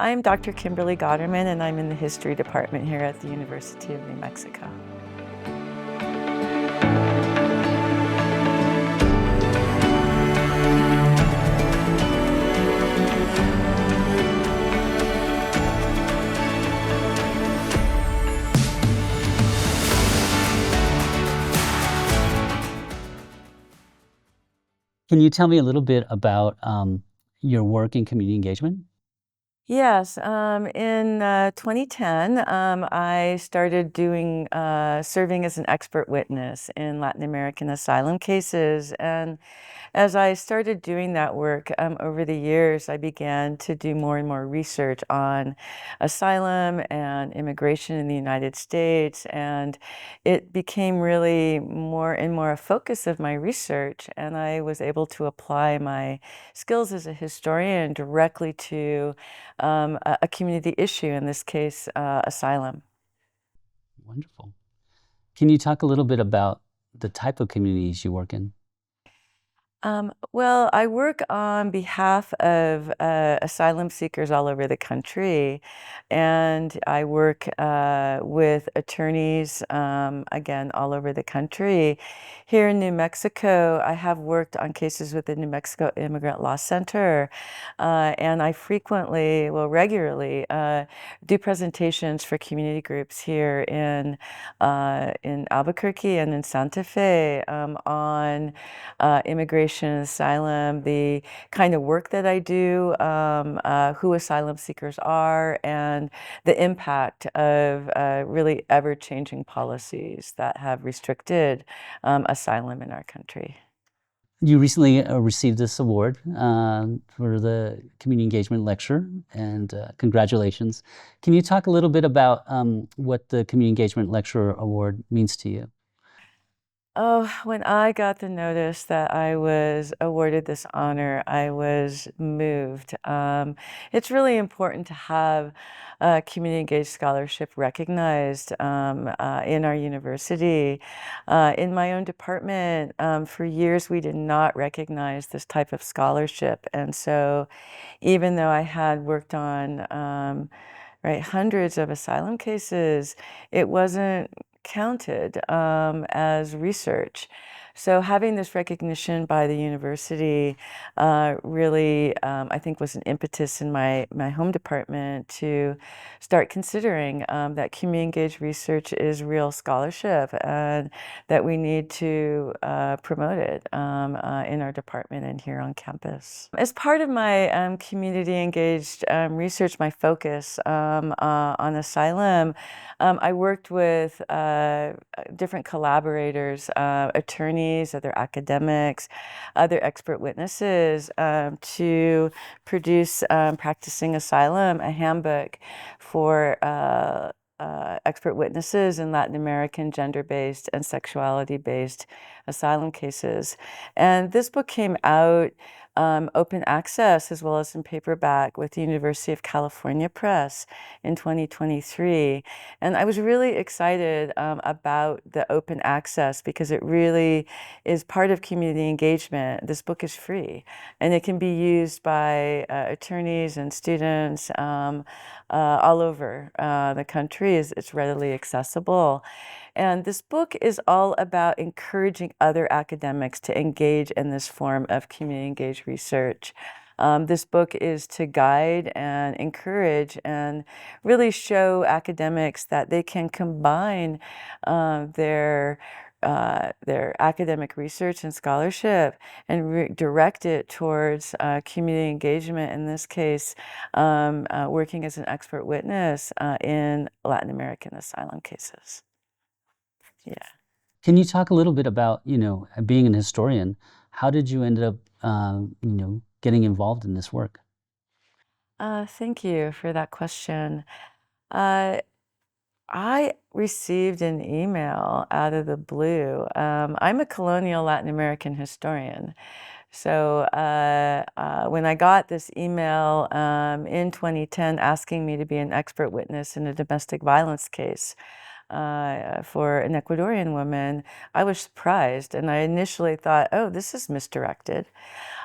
I'm Dr. Kimberly Gauderman, and I'm in the history department here at the University of New Mexico. Can you tell me a little bit about your work in community engagement? Yes, in 2010, I started serving as an expert witness in Latin American asylum cases. And as I started doing that work over the years, I began to do more and more research on asylum and immigration in the United States. And it became really more and more a focus of my research. And I was able to apply my skills as a historian directly to a community issue, in this case, asylum. Wonderful. Can you talk a little bit about the type of communities you work in? Well, I work on behalf of asylum seekers all over the country, and I work with attorneys, again, all over the country. Here in New Mexico, I have worked on cases with the New Mexico Immigrant Law Center, and I frequently, well, regularly, do presentations for community groups here in Albuquerque and in Santa Fe on immigration and asylum, the kind of work that I do, who asylum seekers are, and the impact of really ever-changing policies that have restricted asylum in our country. You recently received this award for the community engagement lecture, and congratulations. Can you talk a little bit about what the community engagement lecturer award means to you? Oh, when I got the notice that I was awarded this honor, I was moved. It's really important to have community engaged scholarship recognized in our university. In my own department, for years we did not recognize this type of scholarship. And so even though I had worked on right, hundreds of asylum cases, it wasn't counted as research. So having this recognition by the university really, I think, was an impetus in my home department to start considering that community engaged research is real scholarship and that we need to promote it in our department and here on campus. As part of my community engaged research, my focus on asylum, I worked with different collaborators, attorneys, other academics, other expert witnesses to produce Practicing Asylum, a handbook for expert witnesses in Latin American gender-based and sexuality-based asylum cases. And this book came out open access as well as in paperback with the University of California Press in 2023. And I was really excited about the open access because it really is part of community engagement. This book is free and it can be used by attorneys and students all over the country. It's readily accessible. And this book is all about encouraging other academics to engage in this form of community engaged research. This book is to guide and encourage and really show academics that they can combine their academic research and scholarship and direct it towards community engagement, in this case, working as an expert witness in Latin American asylum cases. Yeah. Can you talk a little bit about, being an historian? How did you end up, getting involved in this work? Thank you for that question. Uh, I received an email out of the blue. I'm a colonial Latin American historian. So when I got this email in 2010 asking me to be an expert witness in a domestic violence case for an Ecuadorian woman, I was surprised. And I initially thought, oh, this is misdirected.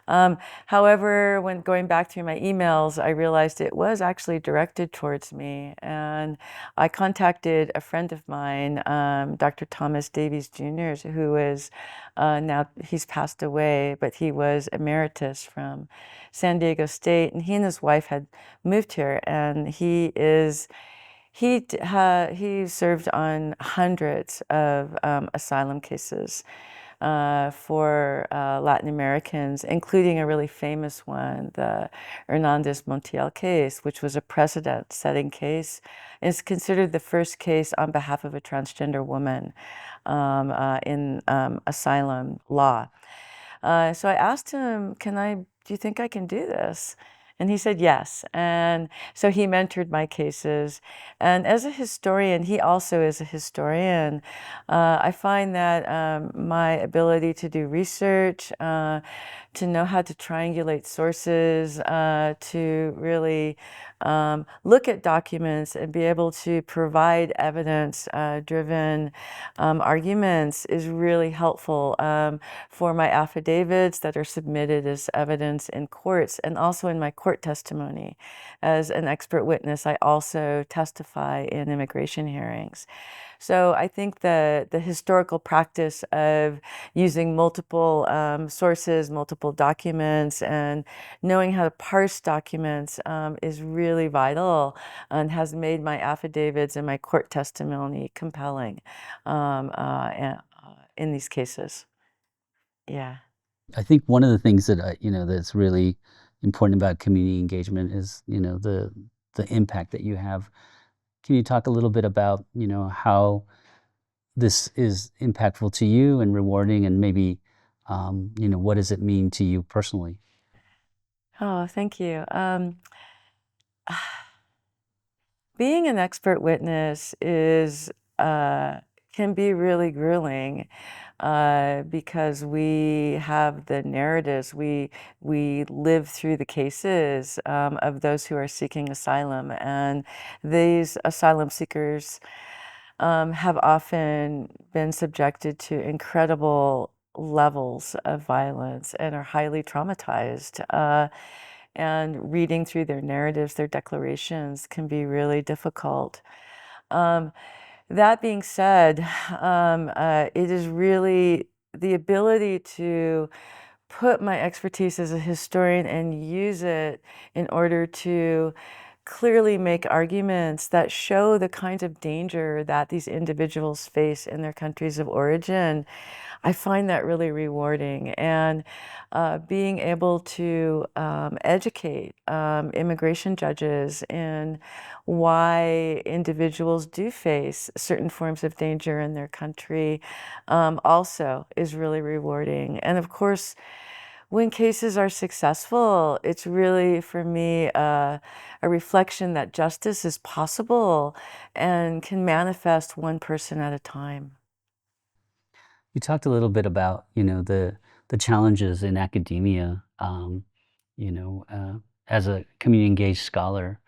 However, when going back through my emails, I realized it was actually directed towards me. And I contacted a friend of mine, Dr. Thomas Davies Jr., who is now, he's passed away, but he was emeritus from San Diego State. And he and his wife had moved here. And he served on hundreds of asylum cases for Latin Americans, including a really famous one, the Hernandez Montiel case, which was a precedent-setting case. It's considered the first case on behalf of a transgender woman in asylum law. So I asked him, do you think I can do this? And he said yes. And so he mentored my cases. And as a historian, he also is a historian. I find that my ability to do research, to know how to triangulate sources, to really look at documents and be able to provide evidence-driven arguments is really helpful for my affidavits that are submitted as evidence in courts, and also in my court testimony. As an expert witness, I also testify in immigration hearings. So I think the historical practice of using multiple sources, multiple documents, and knowing how to parse documents is really vital and has made my affidavits and my court testimony compelling in these cases. Yeah. I think one of the things that that's really important about community engagement is the impact that you have. Can you talk a little bit about how this is impactful to you and rewarding, and maybe what does it mean to you personally? Oh, thank you. Being an expert witness can be really grueling because we have the narratives. We live through the cases of those who are seeking asylum, and these asylum seekers have often been subjected to incredible levels of violence and are highly traumatized. And reading through their narratives, their declarations can be really difficult. Um, that being said, it is really the ability to put my expertise as a historian and use it in order to clearly make arguments that show the kinds of danger that these individuals face in their countries of origin. I find that really rewarding. And being able to educate immigration judges in why individuals do face certain forms of danger in their country also is really rewarding. And of course, when cases are successful, it's really, for me, a reflection that justice is possible and can manifest one person at a time. You talked a little bit about the challenges in academia. You know, as a community engaged scholar,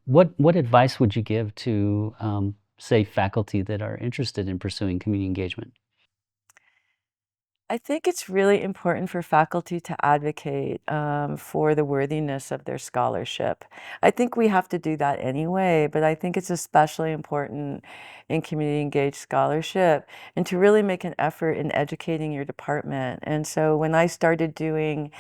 what advice would you give to say faculty that are interested in pursuing community engagement? I think it's really important for faculty to advocate for the worthiness of their scholarship. I think we have to do that anyway, but I think it's especially important in community engaged scholarship and to really make an effort in educating your department. And so when I started doing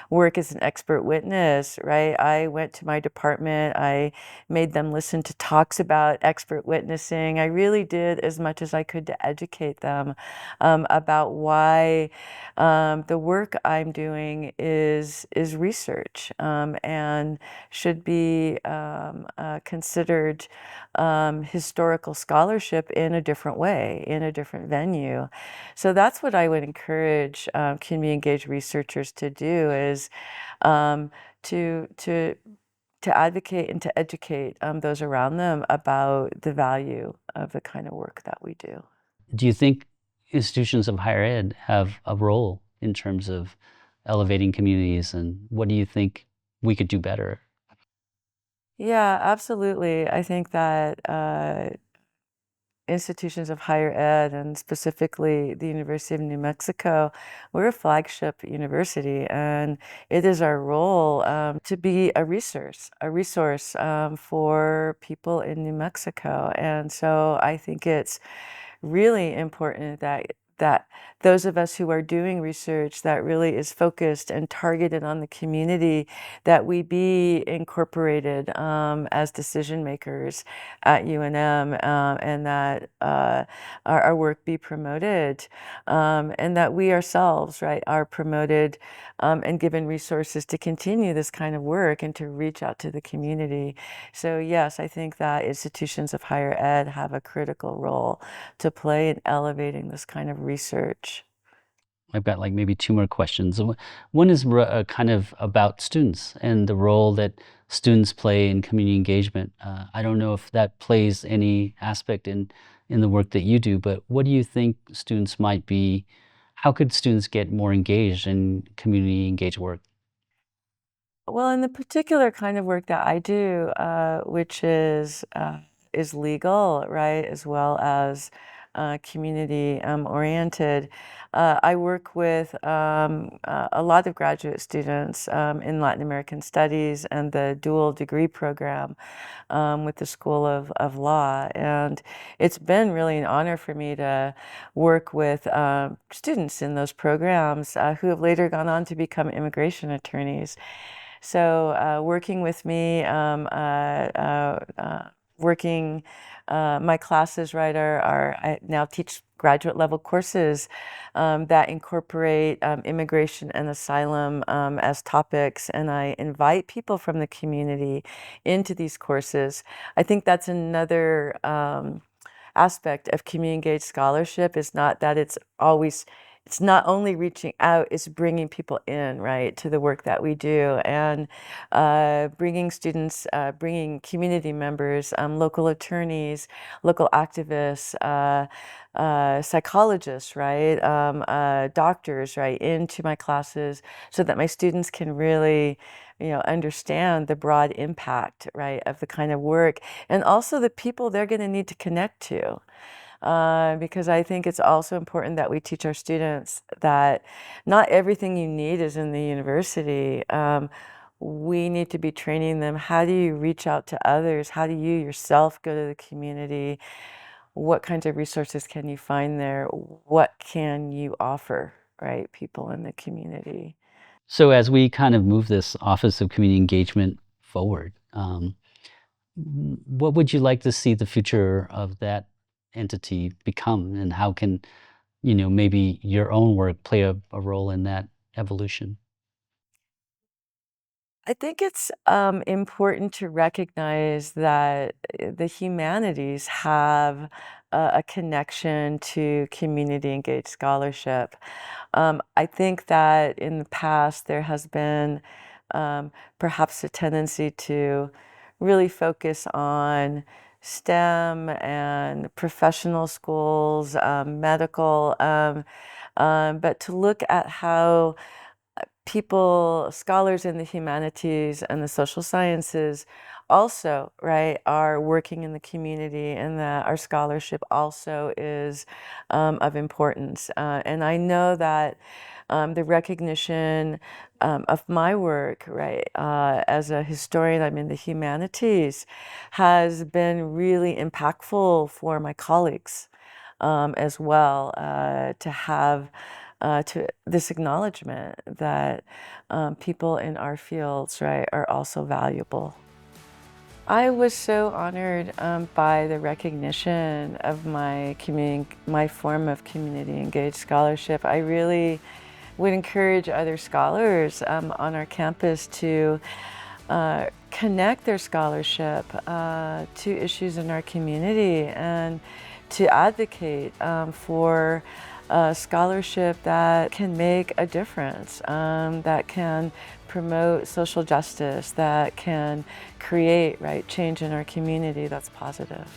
work as an expert witness, right, I went to my department, I made them listen to talks about expert witnessing. I really did as much as I could to educate them about why the work I'm doing is research and should be considered historical scholarship in a different way, in a different venue. So that's what I would encourage community engaged researchers to do is um, to to to advocate and to educate those around them about the value of the kind of work that we do. Do you think institutions of higher ed have a role in terms of elevating communities, and what do you think we could do better? Yeah, absolutely. I think that institutions of higher ed, and specifically the University of New Mexico, we're a flagship university, and it is our role to be a resource for people in New Mexico. And so I think it's really important that those of us who are doing research that really is focused and targeted on the community, that we be incorporated as decision makers at UNM, and that our work be promoted, and that we ourselves, right, are promoted and given resources to continue this kind of work and to reach out to the community. So yes, I think that institutions of higher ed have a critical role to play in elevating this kind of research. I've got like maybe two more questions. One is kind of about students and the role that students play in community engagement. I don't know if that plays any aspect in the work that you do, but what do you think students might be? How could students get more engaged in community engaged work? Well, in the particular kind of work that I do, which is legal, right, as well as community oriented, I work with a lot of graduate students in Latin American Studies and the dual degree program with the School of Law. And it's been really an honor for me to work with students in those programs who have later gone on to become immigration attorneys. So working with me, working my classes, right, I now teach graduate level courses that incorporate immigration and asylum as topics, and I invite people from the community into these courses. I think that's another aspect of community engaged scholarship, is not that it's not only reaching out, it's bringing people in, right, to the work that we do, and bringing students, bringing community members, local attorneys, local activists, psychologists, right, doctors, right, into my classes so that my students can really, understand the broad impact, right, of the kind of work, and also the people they're going to need to connect to. Because I think it's also important that we teach our students that not everything you need is in the university. We need to be training them. How do you reach out to others? How do you yourself go to the community? What kinds of resources can you find there? What can you offer, right, people in the community? So as we kind of move this Office of Community Engagement forward, what would you like to see the future of that entity become, and how can, maybe your own work play a role in that evolution? I think it's important to recognize that the humanities have a connection to community engaged scholarship. I think that in the past there has been perhaps a tendency to really focus on STEM and professional schools, medical, but to look at how people, scholars in the humanities and the social sciences also, right, are working in the community, and that our scholarship also is of importance. And I know that the recognition of my work, right, as a historian, I'm in the humanities, has been really impactful for my colleagues as well, to have to this acknowledgement that people in our fields, right, are also valuable. I was so honored by the recognition of my form of community engaged scholarship. I really would encourage other scholars on our campus to connect their scholarship to issues in our community, and to advocate for scholarship that can make a difference, that can promote social justice, that can create, right, change in our community that's positive.